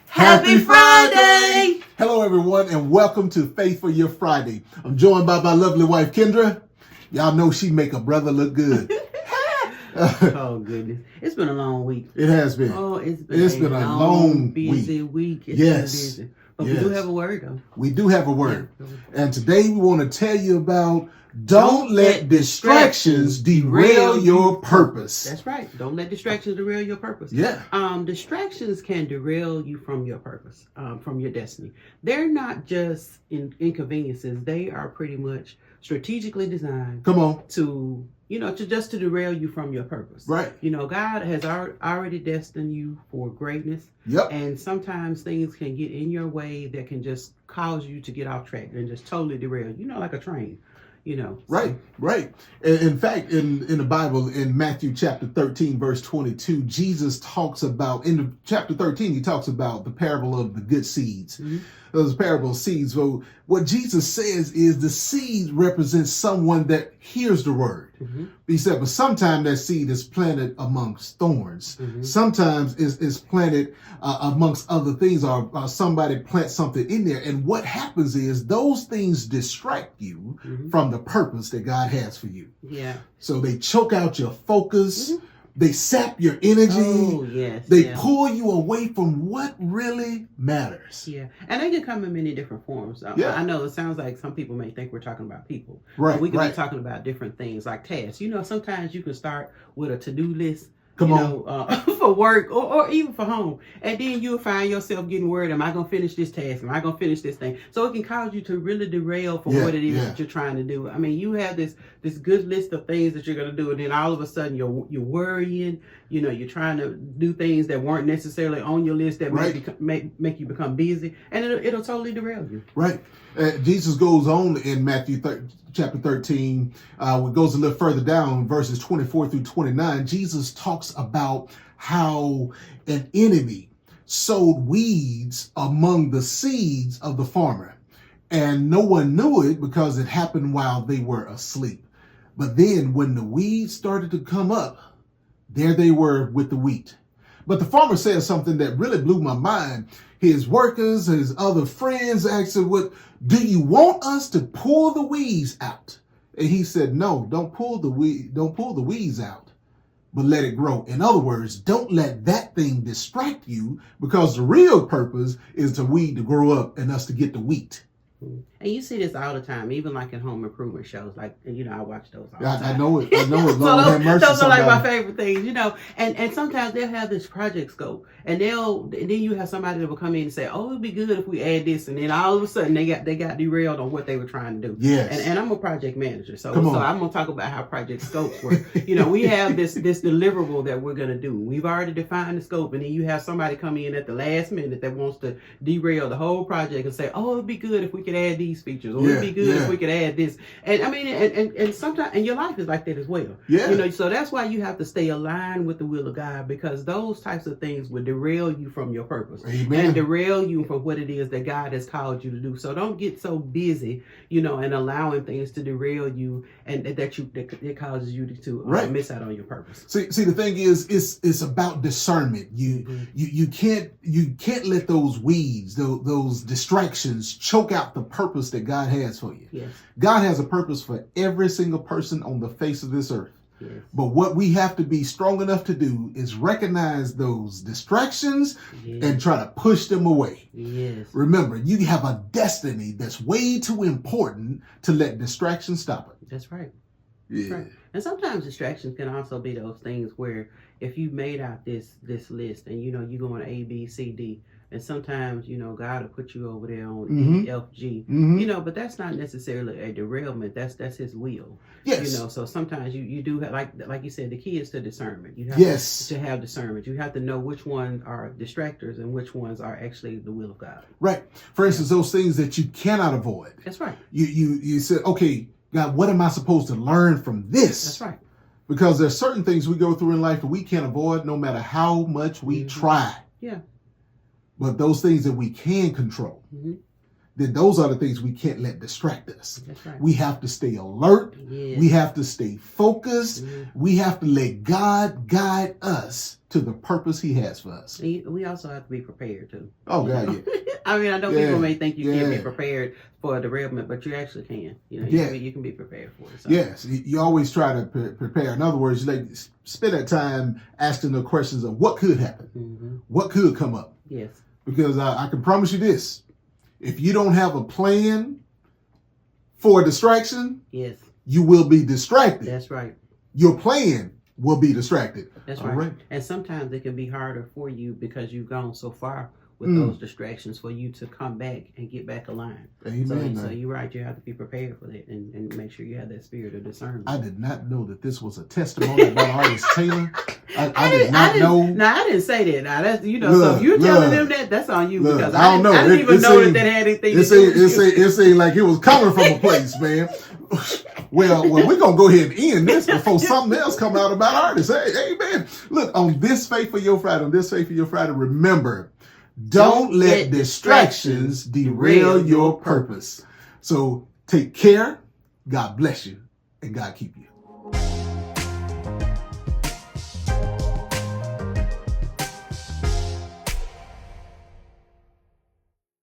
Happy Friday! Hello, everyone, and welcome to Faith for Your Friday. I'm joined by my lovely wife, Kendra. Y'all know she make a brother look good. Oh, goodness. It's been a long week. It has been. Oh, it's been a long, busy week. It's been busy. But we do have a word, though. We do have a word. Yeah. And today we want to tell you about don't let distractions derail your purpose. That's right. Don't let distractions derail your purpose. Yeah. Distractions can derail you from your purpose, from your destiny. They're not just inconveniences. They are pretty much strategically designed. Come on. To derail you from your purpose. Right. God has already destined you for greatness. Yep. And sometimes things can get in your way that can just cause you to get off track and just totally derail you. Like a train. Right. In fact, in the Bible, in Matthew chapter 13, verse 22, Jesus talks about, in chapter 13, he talks about the parable of the good seeds. Mm-hmm. Those parable of seeds. So what Jesus says is the seed represents someone that hears the word. Mm-hmm. He said, but sometimes that seed is planted amongst thorns. Mm-hmm. Sometimes it's planted amongst other things, or somebody plants something in there. And what happens is those things distract you mm-hmm. from the purpose that God has for you. Yeah. So they choke out your focus. Mm-hmm. They sap your energy. Oh, yes. They pull you away from what really matters. Yeah. And they can come in many different forms. I know it sounds like some people may think we're talking about people. Right. But we can be talking about different things like tasks. Sometimes you can start with a to-do list. For work or even for home. And then you'll find yourself getting worried, am I going to finish this task? Am I going to finish this thing? So it can cause you to really derail from what it is that you're trying to do. I mean, you have this good list of things that you're going to do, and then all of a sudden you're worrying. You're trying to do things that weren't necessarily on your list that make you become busy, and it'll totally derail you. Right. Jesus goes on in Matthew chapter 13, it goes a little further down, verses 24 through 29. Jesus talks about how an enemy sowed weeds among the seeds of the farmer. And no one knew it because it happened while they were asleep. But then when the weeds started to come up, there they were with the wheat. But the farmer said something that really blew my mind. His workers, his other friends asked him, do you want us to pull the weeds out? And he said, no, don't pull the weeds out, but let it grow. In other words, don't let that thing distract you, because the real purpose is the weed to grow up and us to get the wheat. And you see this all the time, even like in home improvement shows. Like, I watch those all the time. I know it. Lord have mercy. Those are like my somebody. favorite things, And sometimes they'll have this project scope, and then you have somebody that will come in and say, "Oh, it'd be good if we add this," and then all of a sudden they got derailed on what they were trying to do. Yes. And I'm a project manager, so I'm gonna talk about how project scopes work. We have this deliverable that we're gonna do. We've already defined the scope, and then you have somebody come in at the last minute that wants to derail the whole project and say, "Oh, it'd be good if we could add these features, or it'd be good if we could add this." And I mean, and sometimes, and your life is like that as well. Yeah. So that's why you have to stay aligned with the will of God, because those types of things would derail you from your purpose. Amen. And derail you from what it is that God has called you to do. So don't get so busy, and allowing things to derail you, and that it causes you to miss out on your purpose. See, the thing is, it's about discernment. You can't let those weeds, those distractions, choke out the purpose that God has for you. Yes. God has a purpose for every single person on the face of this earth. Yes. But what we have to be strong enough to do is recognize those distractions and try to push them away. Yes. Remember, you have a destiny that's way too important to let distractions stop it. That's right. Yeah. That's right. And sometimes distractions can also be those things where if you made out this list and you going A, B, C, D, and sometimes God will put you over there on E, F, G, but that's not necessarily a derailment. That's His will. Yes. So sometimes you do have, like you said, the key is to discernment. You have to have discernment. You have to know which ones are distractors and which ones are actually the will of God. Right. For instance, those things that you cannot avoid. That's right. You said, okay, God, what am I supposed to learn from this? That's right. Because there's certain things we go through in life that we can't avoid no matter how much we try. Yeah. But those things that we can control, then those are the things we can't let distract us. That's right. We have to stay alert. Yes. We have to stay focused. Mm-hmm. We have to let God guide us to the purpose he has for us. We also have to be prepared too. Oh, God, yeah. I mean, I know Yeah, people may think you can't be yeah. prepared for a derailment, but you actually can. You know, Yeah. you can be prepared for it. So. Yes, you always try to prepare. In other words, like spend that time asking the questions of what could happen, Mm-hmm. what could come up. Yes. Because I can promise you this: if you don't have a plan for a distraction, Yes. you will be distracted. That's right. Your plan will be distracted. That's All right. And sometimes it can be harder for you because you've gone so far with Mm. those distractions for you to come back and get back aligned. Amen. So you're right. You have to be prepared for that and make sure you have that spirit of discernment. I did not know that this was a testimony about Artist Taylor. I did not know. No, I didn't say that. Now that's so Look, if you're telling look, them that's on you look, because I don't know. I didn't It even know seemed- that had anything It to do with you. seemed like it was coming from a place, man. Well, we're gonna go ahead and end this before something else come out about artists. Hey, man, look, on this Faith for Your Friday, remember, don't let distractions derail your purpose. So take care. God bless you, and God keep you.